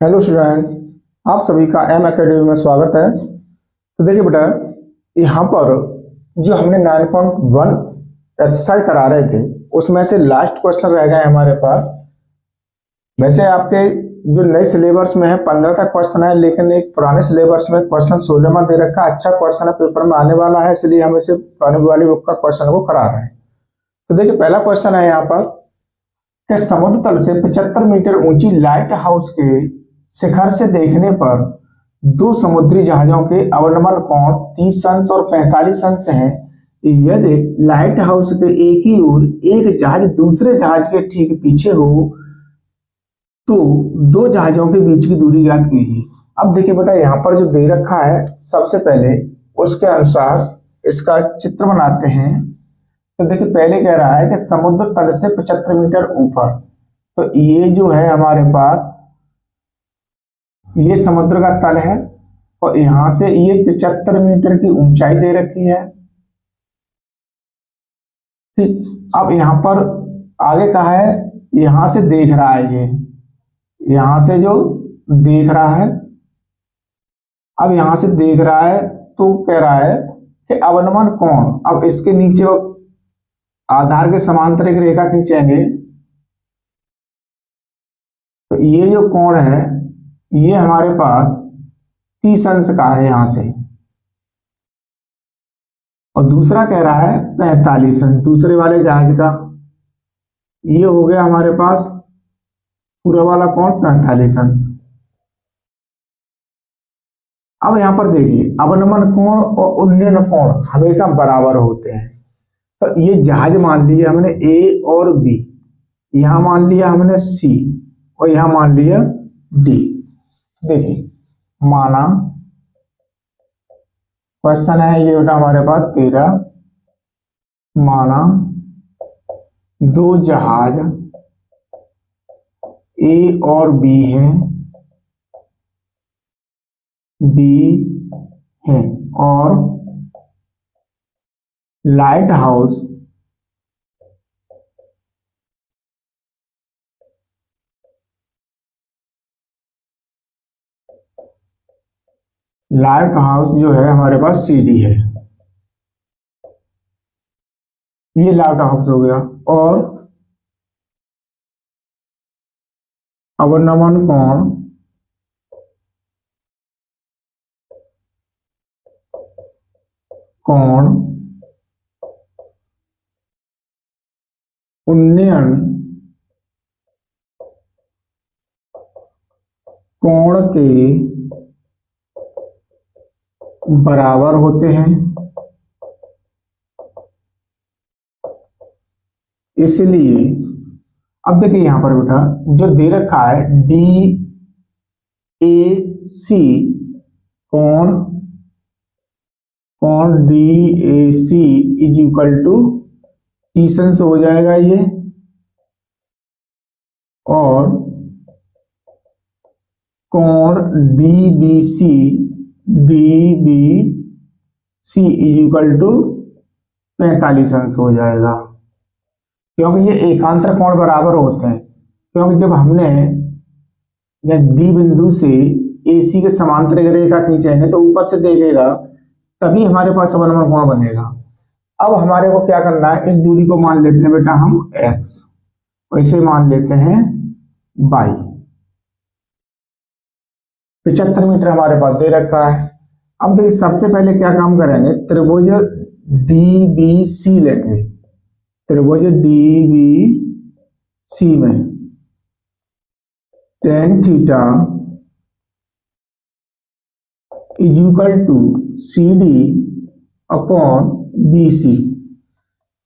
Hello student, आप सभी का एम एकेडमी में स्वागत है। तो देखिए बेटा, यहाँ पर जो हमने 9.1 एक्सरसाइज करा रहे थे उसमें से लास्ट क्वेश्चन रह गए हमारे पास। वैसे आपके जो नए सिलेबस में है 15 तक क्वेश्चन है, लेकिन एक पुराने सिलेबस में क्वेश्चन 16 में दे रखा है। अच्छा क्वेश्चन है, पेपर में आने वाला है, इसलिए हम इसे पुरानी वाली बुक का क्वेश्चन को करा रहे हैं। तो देखिए पहला क्वेश्चन है यहाँ पर कि समुद्र तल से 75 मीटर ऊंची लाइट हाउस के शिखर से देखने पर दो समुद्री जहाजों के अवनमन कोण 30 अंश और 45 अंश हैं। यदि लाइट हाउस के एक ही ओर एक जहाज दूसरे जहाज के ठीक पीछे हो तो दो जहाजों के बीच की दूरी ज्ञात कीजिए। अब देखिए बेटा, यहाँ पर जो दे रखा है सबसे पहले उसके अनुसार इसका चित्र बनाते हैं। तो देखिए पहले कह रहा है कि समुद्र तल से 75 मीटर ऊपर, तो ये जो है हमारे पास ये समुद्र का तल है और यहां से ये 75 मीटर की ऊंचाई दे रखी है। ठीक, अब यहां पर आगे कहा है यहां से देख रहा है, ये यहां से जो देख रहा है, अब यहां से देख रहा है तो कह रहा है कि अवनमन कोण, अब इसके नीचे आधार के समांतर एक रेखा खींचेंगे तो ये जो कोण है ये हमारे पास 30 अंश का है यहां से, और दूसरा कह रहा है 45 अंश दूसरे वाले जहाज का। ये हो गया हमारे पास पूरा वाला कोण 45 अंश। अब यहां पर देखिए अवनमन कोण और उन्नयन कोण हमेशा बराबर होते हैं। तो ये जहाज मान लिया हमने ए और बी, यहां मान लिया हमने सी और यहां मान लिया डी। देखिए माना क्वेश्चन है ये बेटा हमारे पास 13, माना दो जहाज ए और बी हैं, बी हैं और लाइट हाउस जो है हमारे पास सी डी है। ये लाइट हाउस हो गया और अवनमन कोण उन्नयन कोण के बराबर होते हैं, इसलिए अब देखिए यहां पर बेटा जो दे रखा है डी ए सी कोण D A C is equal to 30 अंश हो जाएगा ये, और कोण D B C is equal to 45 अंश हो जाएगा, क्योंकि ये एकांतर कोण बराबर होते हैं। क्योंकि जब हमने डी बिंदु से एसी के समांतर एक रेखा खींचेंगे तो ऊपर से देखेगा तभी हमारे पास अवनमन कोण बनेगा। अब हमारे को क्या करना है, इस दूरी को मान लेते हैं बेटा हम x, वैसे मान लेते हैं y। 75 मीटर हमारे पास दे रखा है। अब देखिए सबसे पहले क्या काम करेंगे, त्रिभुज DBC लेंगे। त्रिभुज DBC में tan theta is equal to CD upon BC।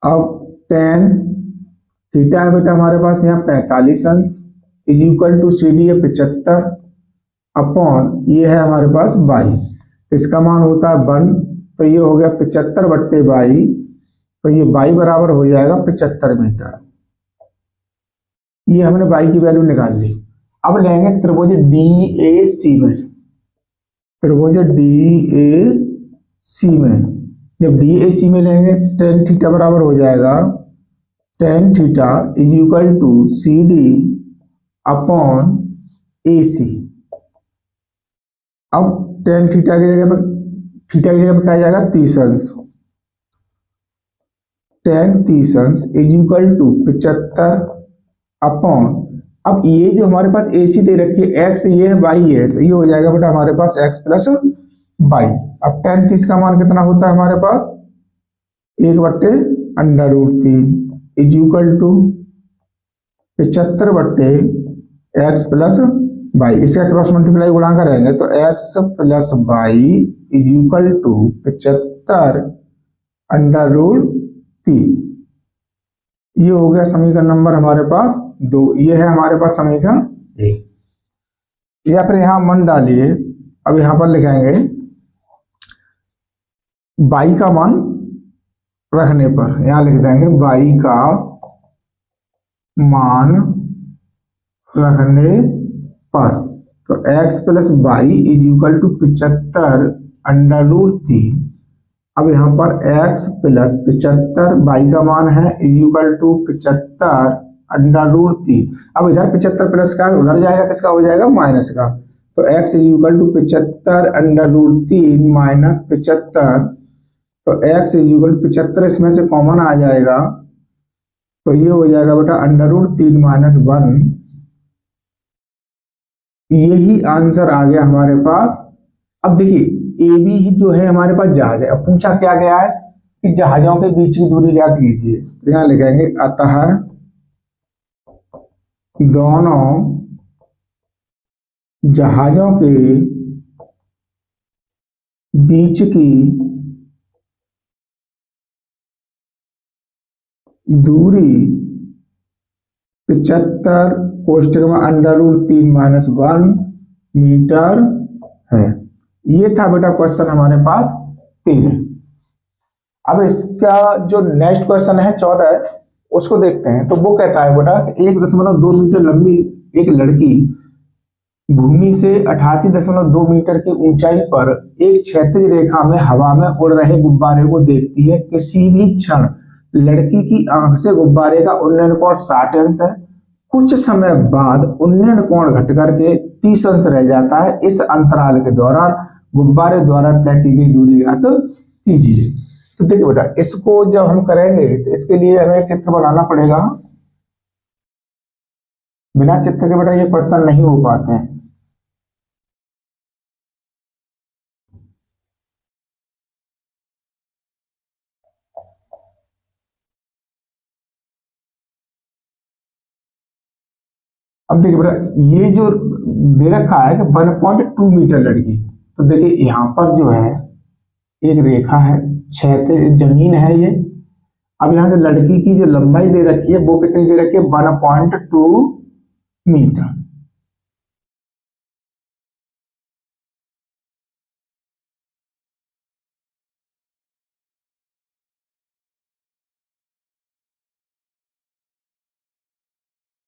अब tan थीटा है बेटा हमारे पास यहाँ 45 अंश इज इक्वल टू CD है 75 अपॉन ये है हमारे पास y, इसका मान होता है 1, तो ये हो गया 75 बट्टे y, तो ये y बराबर हो जाएगा 75 मीटर। ये हमने y की वैल्यू निकाल ली। अब लेंगे त्रिभुज DAC में, त्रिभुज DAC में जब DAC में लेंगे tan थीटा बराबर हो जाएगा tan theta is equal to CD upon AC। अब टेन थीटा की जगह पर क्या आ जाएगा 30 अंश, टेन 30 अंश इज इक्वल टू 75 अपॉन, अब ये जो हमारे पास AC दे रखी है x ये है y है, तो ये हो जाएगा बेटा हमारे पास x प्लस y। अब टेन 30 का मान कितना होता है हमारे पास 1/√3 is equal to 75/x plus y, इसका क्रॉस मल्टीप्लाई गुणा करेंगे तो x plus y is equal to 75/√3। ये हो गया समीकरण नंबर हमारे पास 2, ये है हमारे पास समीकरण 1। या फिर यहां मन डालिए, अब यहां पर लिखेंगे y का मान रखने पर, यहां लिख देंगे y का मान रखने पर, तो x plus y is equal to 75/√3। अब यहाँ पर x प्लस 75 वाई का मान है इज इक्वल टू 75/√3। अब इधर 75 प्लस का उधर जाएगा, किसका हो जाएगा माइनस का, तो x is equal to 75/√3 minus 75, तो x इज इक्वल 75 इसमें से कॉमन आ जाएगा, तो ये हो जाएगा बेटा √3 माइनस 1। यही आंसर आ गया हमारे पास। अब देखिए ए बी जो है हमारे पास जहाज है, अब पूछा क्या गया है कि जहाजों के बीच की दूरी ज्ञात कीजिए, तो यहां लिखेंगे अतः दोनों जहाजों के बीच की दूरी 75 कोष्टक में √3 माइनस 1 मीटर है। ये था बेटा क्वेश्चन हमारे पास 13। अब इसका जो नेक्स्ट क्वेश्चन है 14, उसको देखते हैं। तो वो कहता है बेटा 1.2 मीटर लंबी एक लड़की भूमि से 88.2 मीटर की ऊंचाई पर एक क्षैतिज रेखा में हवा में उड़ रहे गुब्बारे को देखती है। किसी भी क्षण लड़की की आंख से गुब्बारे का उन्नयन कोण 60 अंश है। कुछ समय बाद उन्नयन कोण घट करके 30 अंश रह जाता है। इस अंतराल के दौरान गुब्बारे द्वारा तय की गई दूरी ज्ञात कीजिए। तो देखिए बेटा इसको जब हम करेंगे तो इसके लिए हमें एक चित्र बनाना पड़ेगा। बिना चित्र के बेटा ये क्वेश्चन नहीं हो पाते हैं। अब देखिए बेटा ये जो दे रखा है कि 1.2 मीटर लड़की, तो देखिए यहां पर जो है एक रेखा है, क्षैतिज जमीन है ये। अब यहां से लड़की की जो लंबाई दे रखी है वो कितनी दे रखी है 1.2 मीटर।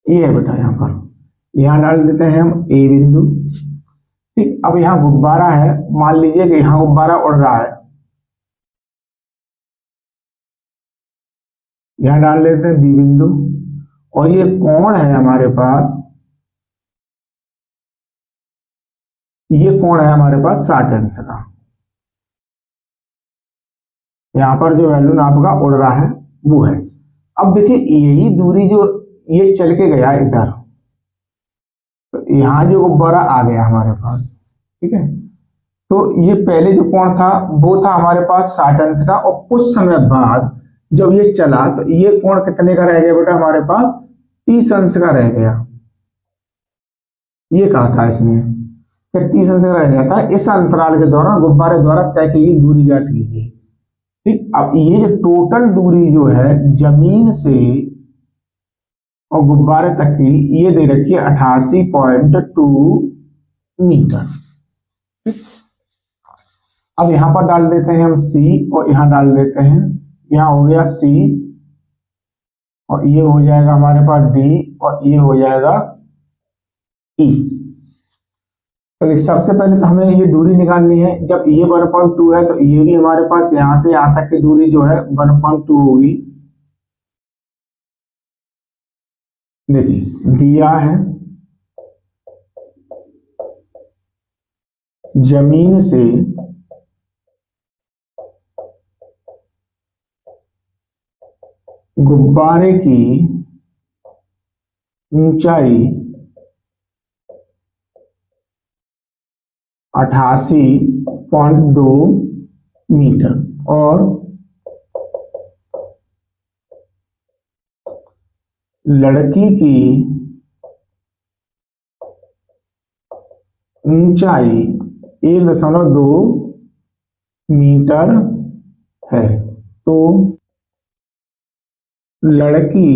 ये है बेटा यहां पर, यहां डाल देते हैं हम ए बिंदु। ठीक, अब यहां गुब्बारा है, मान लीजिए कि यहां गुब्बारा उड़ रहा है, यहां डाल लेते हैं बी बिंदु। और ये कोण है हमारे पास, ये कोण है हमारे पास 60 अंश का। यहां पर जो वैल्यू आपका उड़ रहा है वो है। अब देखिए यही दूरी जो ये चल के गया इधर, तो यहाँ जो गुब्बारा आ गया हमारे पास, ठीक है, तो ये पहले जो कोण था वो था हमारे पास 60 अंश का, और कुछ समय बाद जब ये चला तो ये कोण कितने का रह गया बेटा हमारे पास 30 अंश का रह गया। ये कहा था इसमें कि 30 अंश का रह जाता है। इस अंतराल के दौरान गुब्बारे द्वारा तय की गई दूरी ज्ञात कीजिए। ठीक, अब ये जो टोटल दूरी जो है जमीन से और गुब्बारे तक की ये दे रखी है 88.2 मीटर। अब यहां पर डाल देते हैं हम सी, और यहां डाल देते हैं, यहां हो गया सी, और ये हो जाएगा हमारे पास डी, और ये हो जाएगा ई। तो सबसे पहले तो हमें ये दूरी निकालनी है। जब ये 1.2 है तो ये भी हमारे पास यहां से यहां तक की दूरी जो है 1.2 होगी। देखिए दिया है जमीन से गुब्बारे की ऊंचाई 88.2 मीटर और लड़की की ऊंचाई 1.2 मीटर है। तो लड़की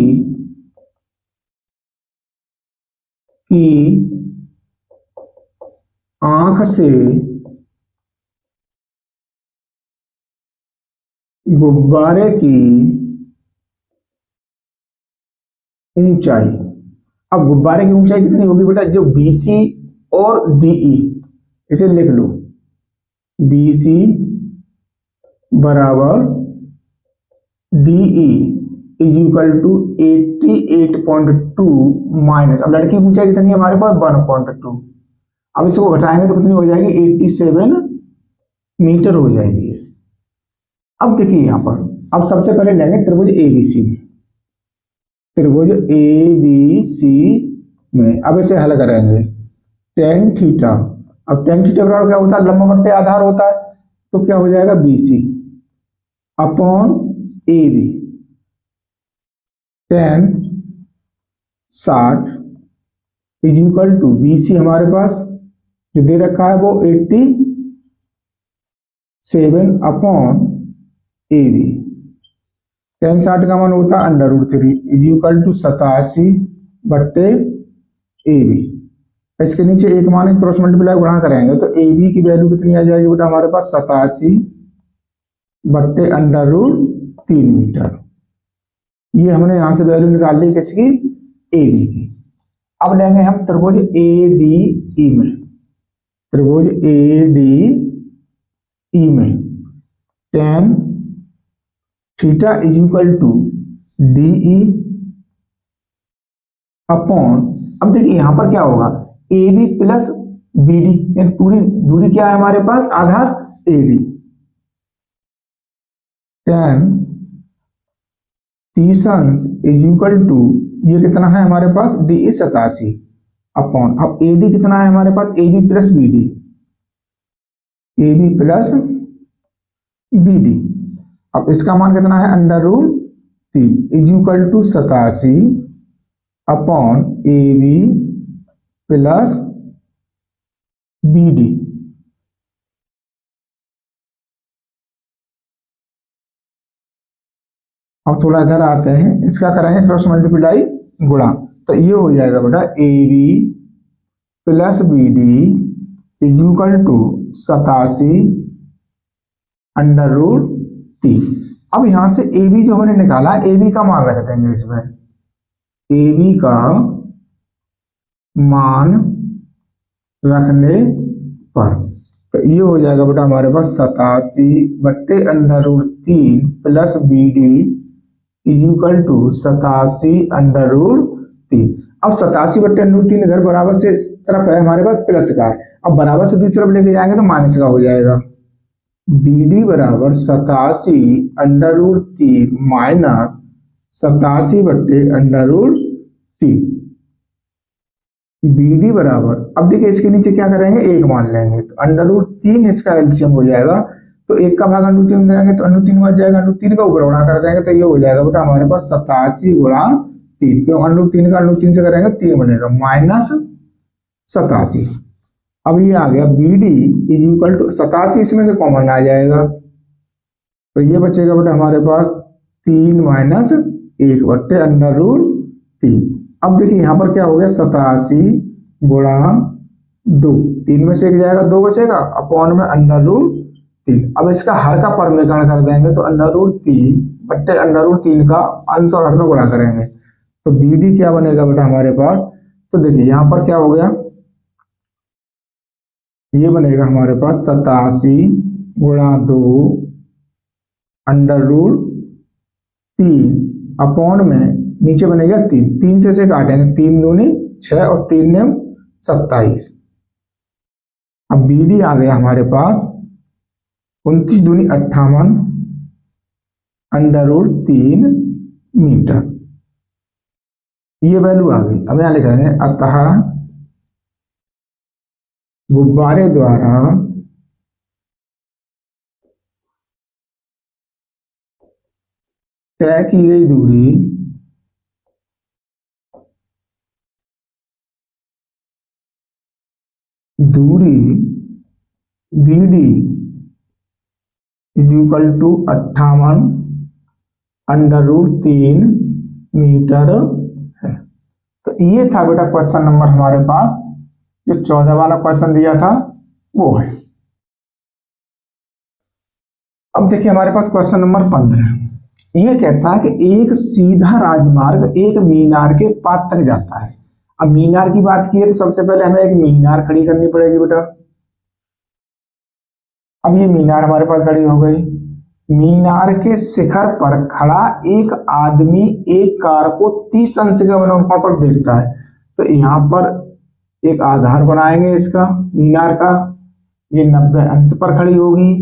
की आंख से गुब्बारे की ऊंचाई, अब गुब्बारे की ऊंचाई कितनी होगी बेटा, जो BC और DE, इसे लिख लो, BC बराबर DE is equal to 88.2 minus, अब लड़की की ऊंचाई कितनी है हमारे पास 1.2, अब इसको घटाएंगे तो कितनी हो जाएगी 87 मीटर हो जाएगी। अब देखिए यहां पर, अब सबसे पहले लेंगे त्रिभुज ABC में, त्रिभुज ABC में अब इसे हल करेंगे tan थीटा, अब tan थीटा बराबर क्या होता है, लंब बट्टे आधार होता है, तो क्या हो जाएगा BC upon AB, tan 60 is equal to BC हमारे पास जो दे रखा है वो 87 अपॉन AB, tan 60 का मान होता है √3 इज इक्वल टू 87/AB, इसके नीचे एक मान क्रॉस मल्टीप्लाई गुणा करेंगे तो AB की वैल्यू कितनी आ जाएगी बेटा हमारे पास 87/√3 मीटर। ये हमने यहां से वैल्यू निकाल ली किसकी, AB की। अब लेंगे हम त्रिभुज ADE में, त्रिभुज ADE में tan theta is equal to DE upon, अब देखिए यहां पर क्या होगा AB प्लस BD, यानी पूरी दूरी क्या है हमारे पास आधार AD, tan 30 is equal to ये कितना है हमारे पास DE 87 अपॉन, अब AD कितना है हमारे पास AB plus BD, AB plus BD, अब इसका मान कितना है √3 is equal to 87 upon AB plus BD, अब थोड़ा इधर आते हैं, इसका करेंगे क्रॉस मल्टीप्लाई गुणा, तो ये हो जाएगा बेटा AB plus BD is equal to 87/√3। अब यहां से AB जो हमने निकाला, AB का मान रख देंगे इसमें, AB का मान रखने पर तो ये हो जाएगा बेटा हमारे पास 87/√3 plus BD is equal to 87/√3। अब 87/√3 इधर बराबर से इस तरफ है हमारे पास प्लस का है, अब बराबर से दूसरी तरफ लेके जाएंगे तो माइनस का हो जाएगा, BD बराबर 87/√3 माइनस 87/√3, BD बराबर, अब देखिए इसके नीचे क्या करेंगे एक मान लेंगे तो √3 इसका एलसीएम हो जाएगा, तो एक का भाग √3 देंगे तो √3 बच जाएगा, √3 का ऊपर गुणा कर देंगे तो ये हो जाएगा बेटा हमारे पास 87/3, क्यों √3 का √3 से करेंगे 3 बनेगा माइनस 87। अब ये आ गया BD इज इक्वल टू 87, इसमें से कॉमन आ जाएगा तो ये बचेगा बेटा हमारे पास 3 माइनस 1/√3। अब देखिए यहां पर क्या हो गया 87 गुणा 2, 3 में से एक जाएगा 2 बचेगा अपॉन में √3, अब इसका हर का परमीकरण कर देंगे तो √3/√3 का अंश और हर में गुणा करेंगे तो BD क्या बनेगा बेटा हमारे पास, तो देखिए यहां पर क्या हो गया, ये बनेगा हमारे पास 87 गुणा 2 √3 अपॉन में नीचे बनेगा 3, 3 से काटेंगे 3 दूनी 6 और 3 ने 27, अब बी डी आ गया हमारे पास 29 दूनी 58 √3 मीटर, ये वैल्यू आ गई। अब यहाँ लिखेंगे अतः गुब्बारे द्वारा तय की गई दूरी B D is equal to 58 √3 metre है। तो ये था बेटा क्वेश्चन नंबर हमारे पास, जो 14 वाला क्वेश्चन दिया था वो है। अब देखिए हमारे पास क्वेश्चन नंबर 15, ये कहता है कि एक सीधा राजमार्ग एक मीनार के पास तक जाता है। अब मीनार की बात की है तो सबसे पहले हमें एक मीनार खड़ी करनी पड़ेगी बेटा। अब ये मीनार हमारे पास खड़ी हो गई। मीनार के शिखर पर खड़ा एक आदमी एक कार को 30 अंश के अवनमन पर देखता है। तो यहाँ पर एक आधार बनाएंगे इसका मीनार का, ये 90 अंश पर खड़ी होगी।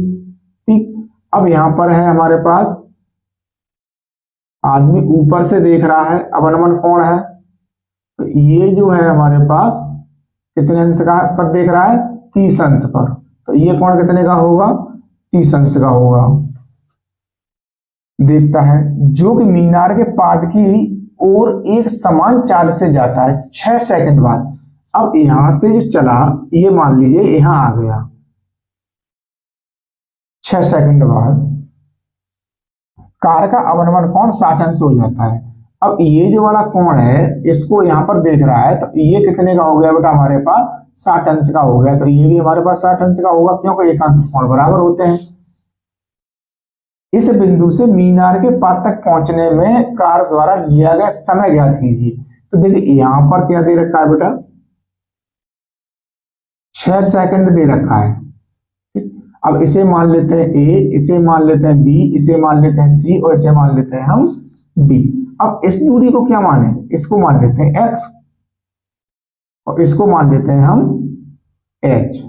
ठीक, अब यहाँ पर है हमारे पास आदमी ऊपर से देख रहा है, अवनमन कोण है, तो ये जो है हमारे पास कितने अंश का पर देख रहा है, 30 अंश पर। तो ये कोण कितने का होगा, 30 अंश का होगा। देखता है जो कि मीनार के पाद की ओर एक समान चाल से जाता है 6 सेकंड बाद। अब यहां से जो चला, ये मान लीजिए यहां आ गया 6 सेकंड बाद, कार का अवनमन कोण 60 अंश हो जाता है। अब ये जो वाला कोण है इसको यहां पर देख रहा है, तो ये कितने का हो गया बेटा हमारे पास, 60 अंश का हो गया। तो ये भी हमारे पास 60 अंश का होगा, क्योंकि एकांत कोण बराबर होते हैं। इस बिंदु से मीनार के पाद तक पहुंचने में कार द्वारा लिया गया समय ज्ञात कीजिए। तो देखिए यहां पर क्या दे रखा है बेटा, 6 सेकंड दे रखा है। अब इसे मान लेते हैं ए, इसे मान लेते हैं बी, इसे मान लेते हैं सी और इसे मान लेते हैं हम डी। अब इस दूरी को क्या माने, इसको मान लेते हैं एक्स और इसको मान लेते हैं हम एच।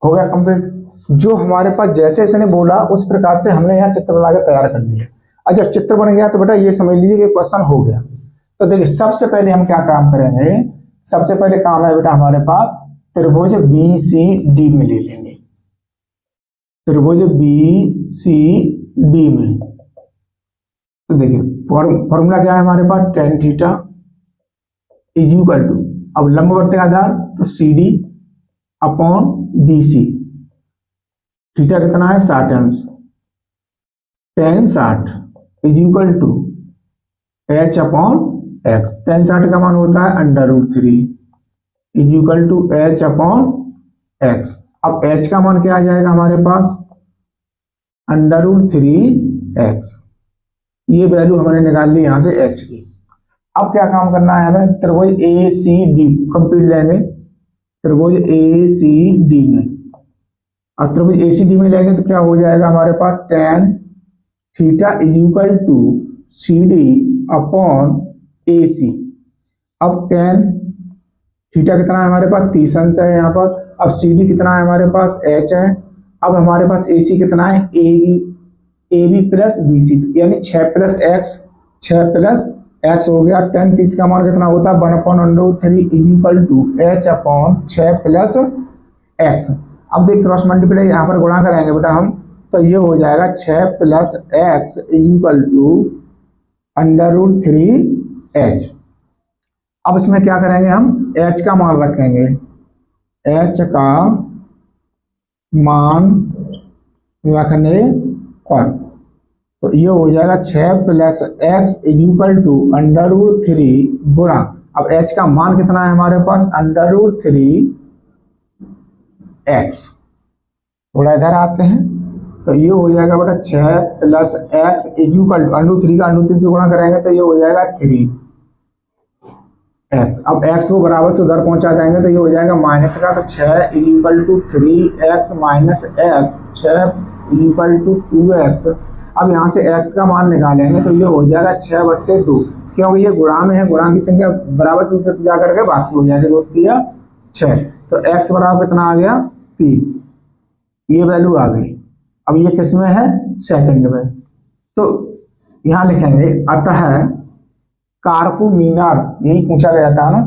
हो गया कंप्लीट। जो हमारे पास जैसे इसने बोला उस प्रकार से हमने यहाँ चित्र बना के तैयार कर लिया। और जब चित्र बन गया तो बेटा ये समझ लीजिए कि क्वेश्चन हो गया। तो देखिए सबसे पहले हम क्या काम करेंगे, सबसे पहले काम है बेटा हमारे पास त्रिभुज बी सी डी में ले लेंगे। त्रिभुज बी सी डी में तो देखिए फॉर्मूला क्या है हमारे पास, tan theta is equal to, अब लंबवत आधार तो C D upon B C. Theta कितना है 60 अंश, tan 60 is equal to H upon X. tan 60 का मान होता है √3 is equal to H upon X. अब एच का मान क्या आ जाएगा हमारे पास, √3x। ये वैल्यू हमने निकाल ली यहां से एच की। अब क्या काम करना है हमें, त्रिभुज ए सी डी कंप्लीट लेंगे। त्रिभुज ए सी डी में, अब त्रिभुज ए सी डी में लेंगे तो क्या हो जाएगा हमारे पास, tan theta is equal to C D upon A C. अब tan थीटा कितना है हमारे पास, 30 अंश है यहाँ पर। अब सी डी कितना है हमारे पास, एच है। अब हमारे पास ए सी कितना है, A B plus B C, यानी 6 प्लस एक्स, 6 प्लस एक्स हो गया। tan 30 का मान कितना होता है, 1/√3 is equal to H upon 6 plus X. अब देख क्रॉस मल्टीप्लाई यहाँ पर गुणा करेंगे बेटा हम, तो ये हो जाएगा 6 plus X is equal to √3h। अब इसमें क्या करेंगे हम, h का मान रखेंगे, h का मान रखने पर तो ये हो जाएगा 6 plus X is equal to √3 गुणा, अब h का मान कितना है हमारे पास, √3x। थोड़ा इधर आते हैं तो ये हो जाएगा बेटा 6 plus X is equal to √3 का √3 से गुणा करेंगे तो ये हो जाएगा 3x। अब x को बराबर से उधर पहुंचा देंगे तो ये हो जाएगा माइनस का, तो 6 is equal to 3x minus X, 6 is equal to 2x। अब यहाँ से x का मान निकालेंगे तो ये हो जाएगा 6/2, क्योंकि ये गुणा में है, गुणा की संख्या बराबर जा करके बाकी हो जाएगी 2 3 6, तो x बराबर कितना आ गया 3, ये वैल्यू आ गई। अब ये किस में है, सेकंड में, तो यहां लिखेंगे अतः कारकू मीनार, यही पूछा गया था ना,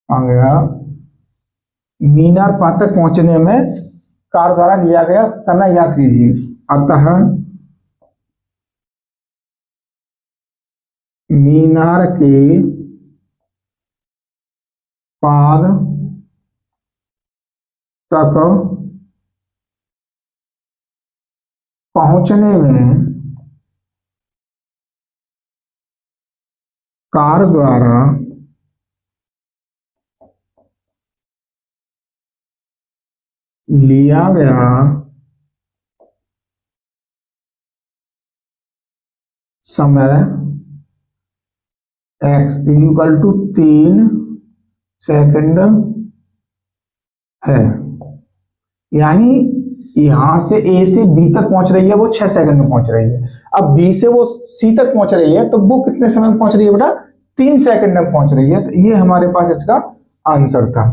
आ गया मीनार पार तक पहुंचने में कार द्वारा लिया गया समय ज्ञात कीजिए। अतः मीनार के पाद तक पहुंचने में कार द्वारा लिया गया समय x इक्वल टू 3 सेकंड है। यानी यहां से a से b तक पहुंच रही है, वो 6 सेकंड में पहुंच रही है। अब b से वो c तक पहुंच रही है, तो वो कितने समय में पहुंच रही है बेटा, 3 सेकंड में पहुंच रही है। तो ये हमारे पास इसका आंसर था।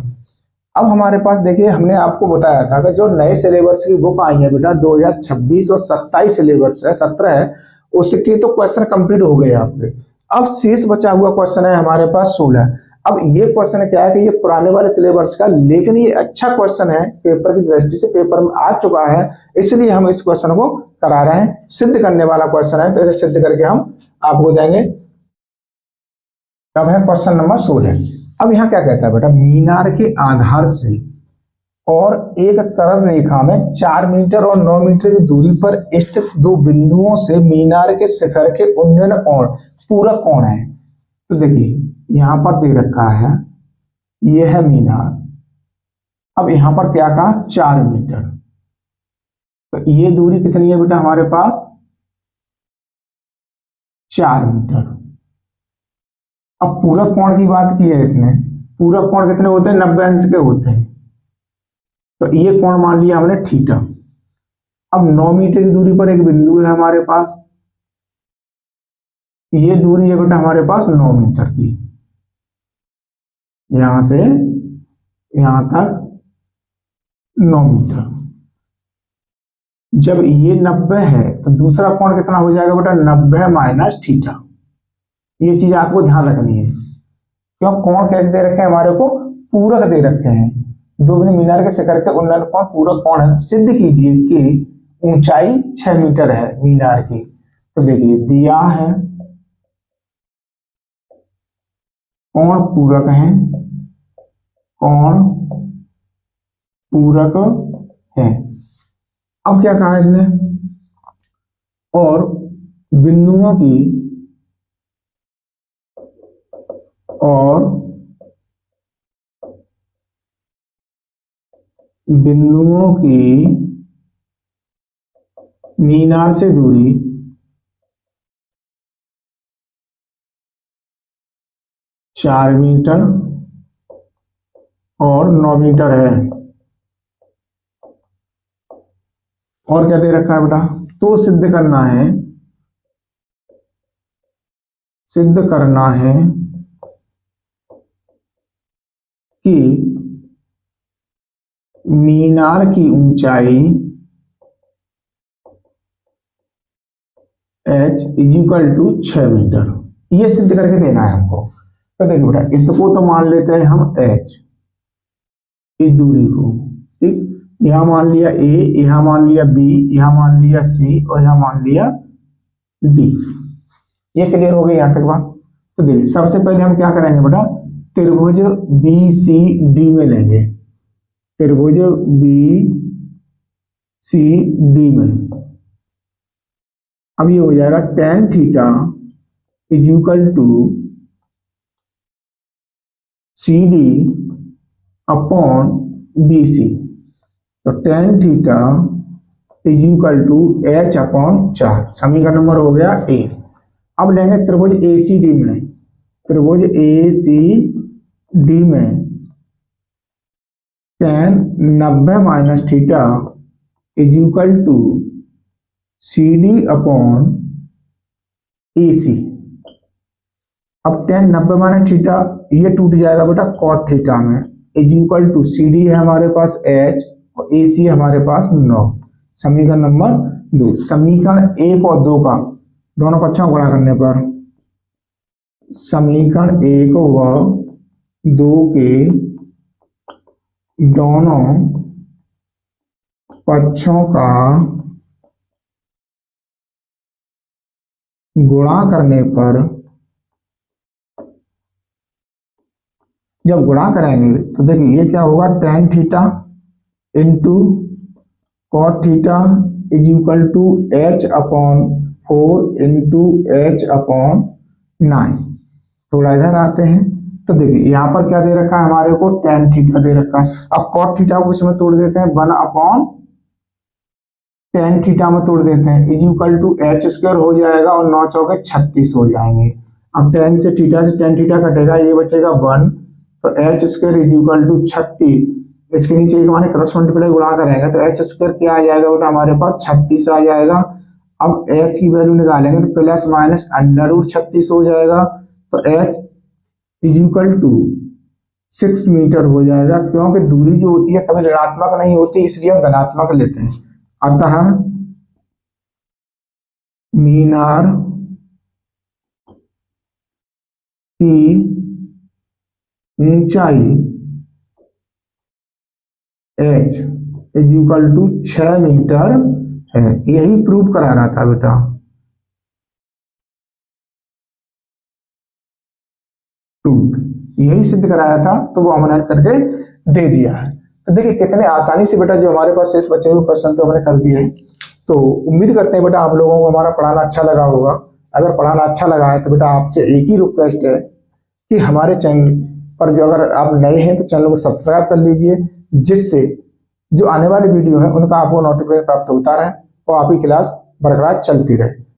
अब हमारे पास देखिए, हमने आपको बताया था कि जो नए सिलेबस की बुक आई है बेटा 2026 और 27 सिलेबस है, 17 है, उसके तो क्वेश्चन कंप्लीट हो गए आपके। अब शेष बचा हुआ क्वेश्चन है हमारे पास 16। अब ये क्वेश्चन क्या है कि ये पुराने वाले सिलेबस का, लेकिन ये अच्छा क्वेश्चन है पेपर की दृष्टि से, पेपर में आ चुका है, इसलिए हम इस क्वेश्चन को करा रहे हैं। सिद्ध करने वाला क्वेश्चन है, तो इसे सिद्ध करके हम आपको देंगे। अब है क्वेश्चन नंबर 16। अब यहाँ क्या कहता है बेटा, मीनार के आधार से और एक सरल रेखा में 4 मीटर और 9 मीटर की दूरी पर स्थित दो बिंदुओं से मीनार के शिखर के उन्नयन कोण पूरक कोण है। तो देखिए यहां पर दे रखा है, यह है मीनार। अब यहां पर क्या कहा, 4 मीटर, तो ये दूरी कितनी है बेटा हमारे पास, 4 मीटर। अब पूरक कोण की बात की है इसने, पूरक कोण कितने होते हैं, 90 अंश के होते हैं। तो ये कोण मान लिया हमने थीटा। अब 9 मीटर की दूरी पर एक बिंदु है हमारे पास, ये दूरी है बेटा हमारे पास 9 मीटर की, यहां से यहां तक 9 मीटर। जब ये 90 है तो दूसरा कोण कितना हो जाएगा बेटा, 90 माइनस थीटा। ये चीज आपको ध्यान रखनी है, क्यों कोण कैसे दे रखे हैं हमारे को, पूरक दे रखे हैं। दो बिंदु मीनार के शिखर के उन्नयन कोण पूरक कोण है। सिद्ध कीजिए कि ऊंचाई 6 मीटर है मीनार की। तो देखिए दिया है कोण पूरक है, कोण पूरक है। अब क्या कहा इसने, और बिंदुओं की मीनार से दूरी 4 मीटर और 9 मीटर है। और क्या दे रखा है बेटा, तो सिद्ध करना है कि मीनार की ऊंचाई h इक्वल टू 6 मीटर, ये सिद्ध करके देना है हमको। तो देखिए बेटा, इसको तो मान लेते हैं हम h, इस दूरी को, ठीक, यहां मान लिया a, यहां मान लिया b, यहां मान लिया c और यहां मान लिया d। ये क्लियर हो गई यहां तक बात। तो देखिए सबसे पहले हम क्या करेंगे बेटा, त्रिभुज बी सी डी में लेंगे, त्रिभुज बी सी डी में। अब ये हो जाएगा tan theta is equal to C D upon B C. तो tan theta is equal to h upon 4, समीकरण नंबर हो गया ए। अब लेंगे त्रिभुज ए सी डी में, त्रिभुज ए सी डी में tan 90 minus theta is equal to C D upon A C. अब tan 90 माइनस थीटा ये टूट जाएगा बेटा cot थीटा में, इज इक्वल टू CD है हमारे पास H और AC है हमारे पास 9। समीकरण नंबर 2, समीकरण 1 और 2 का दोनों पक्षों गुणा करने पर समीकरण 1 व 2 के दोनों पक्षों का गुणा करने पर, जब गुणा करेंगे तो देखिए ये क्या होगा, tan theta into cot theta is equal to H upon 4 into H upon 9। थोड़ा इधर आते हैं तो देखिए यहाँ पर क्या दे रखा है हमारे को, tan थीटा दे रखा है। अब कॉट थीटा को इसमें तोड़ देते हैं, 1 अपॉन tan थीटा में तोड़ देते हैं, is equal to H square हो जाएगा और 9 चौके 36 हो जाएंगे। अब tan से tan थीटा कटेगा, ये बचेगा 1, तो H square is equal to 36, इसके नीचे एक हमारे क्रॉस मल्टीप्लाई गुणा करेंगे तो H स्क्वायर क्या आ जाएगा बेटा हमारे पास 36 आ जाएगा। अब H की वैल्यू निकालेंगे तो प्लस माइनस अंडर रूट 36 हो जाएगा, तो H is equal to 6 metre हो जाएगा, क्योंकि दूरी जो होती है कभी ऋणात्मक नहीं होती, इसलिए हम धनात्मक लेते हैं। अतः मीनार की ऊंचाई H is equal to 6 metre है। यही प्रूव करा रहा था बेटा। यही सिद्ध कराया था, तो वो हमने करके दे दिया है। तो देखिए कितने आसानी से बेटा जो हमारे पास शेष बचे हुए क्वेश्चन तो हमने कर दिए हैं। तो उम्मीद करते हैं बेटा आप लोगों को हमारा पढ़ाना अच्छा लगा होगा। अगर पढ़ाना अच्छा लगा है तो बेटा आपसे एक ही रिक्वेस्ट है कि हमारे चैनल पर जो अगर आप नए हैं तो चैनल को सब्सक्राइब कर लीजिए, जिससे जो आने वाली वीडियो है उनका आपको नोटिफिकेशन प्राप्त होता रहे और आपकी क्लास बरकरार चलती रहे।